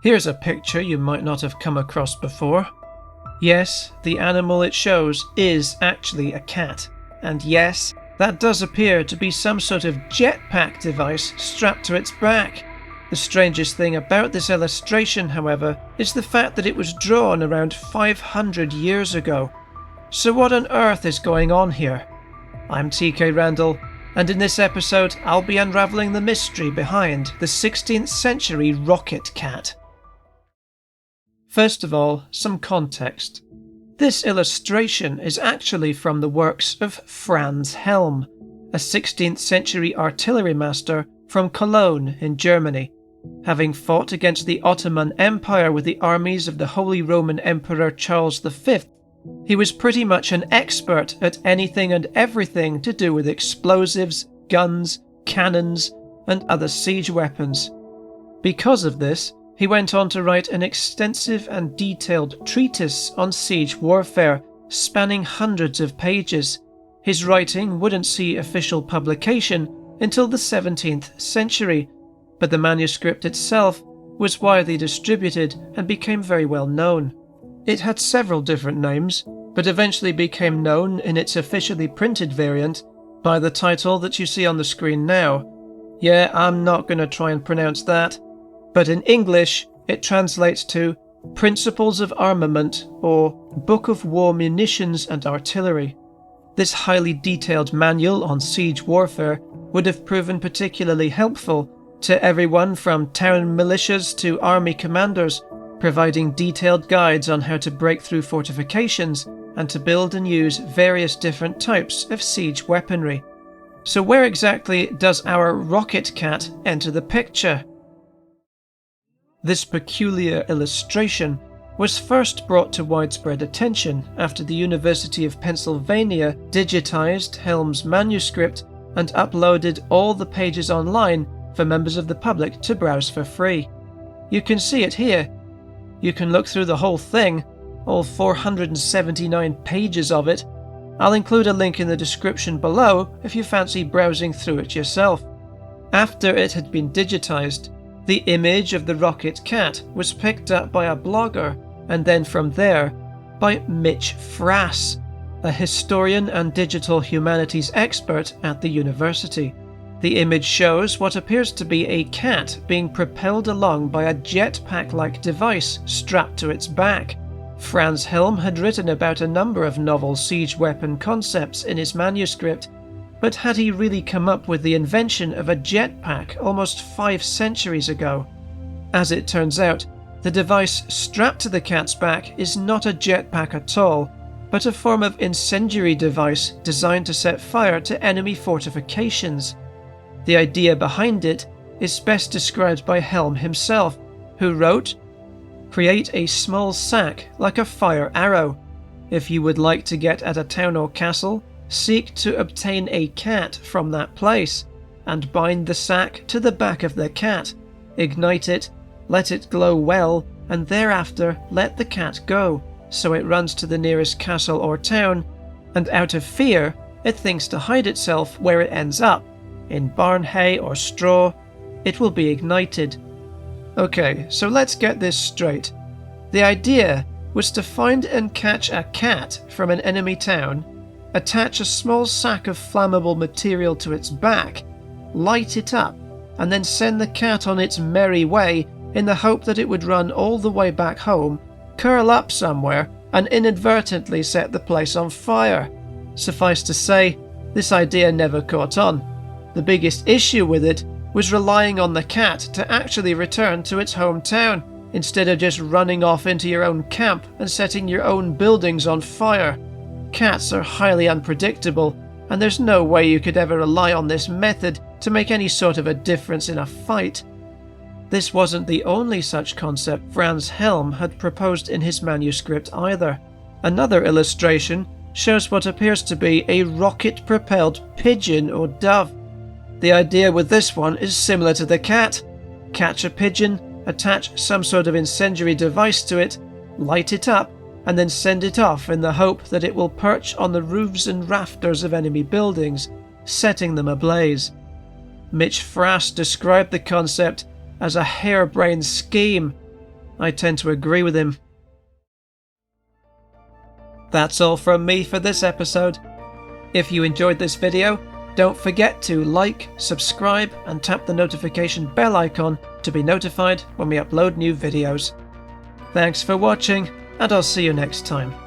Here's a picture you might not have come across before. Yes, the animal it shows is actually a cat. And yes, that does appear to be some sort of jetpack device strapped to its back. The strangest thing about this illustration, however, is the fact that it was drawn around 500 years ago. So what on earth is going on here? I'm TK Randall, and in this episode I'll be unravelling the mystery behind the 16th century rocket cat. First of all, some context. This illustration is actually from the works of Franz Helm, a 16th century artillery master from Cologne in Germany. Having fought against the Ottoman Empire with the armies of the Holy Roman Emperor Charles V, he was pretty much an expert at anything and everything to do with explosives, guns, cannons, and other siege weapons. Because of this, he went on to write an extensive and detailed treatise on siege warfare, spanning hundreds of pages. His writing wouldn't see official publication until the 17th century, but the manuscript itself was widely distributed and became very well known. It had several different names, but eventually became known in its officially printed variant by the title that you see on the screen now. Yeah, I'm not going to try and pronounce that, but in English it translates to Principles of Armament or Book of War Munitions and Artillery. This highly detailed manual on siege warfare would have proven particularly helpful to everyone from town militias to army commanders, providing detailed guides on how to break through fortifications and to build and use various different types of siege weaponry. So where exactly does our rocket cat enter the picture? This peculiar illustration was first brought to widespread attention after the University of Pennsylvania digitized Helm's manuscript and uploaded all the pages online for members of the public to browse for free. You can see it here. You can look through the whole thing, all 479 pages of it. I'll include a link in the description below if you fancy browsing through it yourself. After it had been digitized, the image of the rocket cat was picked up by a blogger, and then from there by Mich Frass, a historian and digital humanities expert at the university. The image shows what appears to be a cat being propelled along by a jetpack-like device strapped to its back. Franz Helm had written about a number of novel siege weapon concepts in his manuscript, but had he really come up with the invention of a jetpack almost 5 centuries ago? As it turns out, the device strapped to the cat's back is not a jetpack at all, but a form of incendiary device designed to set fire to enemy fortifications. The idea behind it is best described by Helm himself, who wrote, "Create a small sack like a fire arrow. If you would like to get at a town or castle, seek to obtain a cat from that place, and bind the sack to the back of the cat. Ignite it, let it glow well, and thereafter let the cat go, so it runs to the nearest castle or town, and out of fear it thinks to hide itself where it ends up. In barn hay or straw, it will be ignited." Okay, so let's get this straight. The idea was to find and catch a cat from an enemy town, attach a small sack of flammable material to its back, light it up, and then send the cat on its merry way in the hope that it would run all the way back home, curl up somewhere, and inadvertently set the place on fire. Suffice to say, this idea never caught on. The biggest issue with it was relying on the cat to actually return to its hometown, instead of just running off into your own camp and setting your own buildings on fire. Cats are highly unpredictable, and there's no way you could ever rely on this method to make any sort of a difference in a fight. This wasn't the only such concept Franz Helm had proposed in his manuscript either. Another illustration shows what appears to be a rocket-propelled pigeon or dove. The idea with this one is similar to the cat. Catch a pigeon, attach some sort of incendiary device to it, light it up, and then send it off in the hope that it will perch on the roofs and rafters of enemy buildings, setting them ablaze. Mich Frass described the concept as a harebrained scheme. I tend to agree with him. That's all from me for this episode. If you enjoyed this video, don't forget to like, subscribe, and tap the notification bell icon to be notified when we upload new videos. Thanks for watching, and I'll see you next time.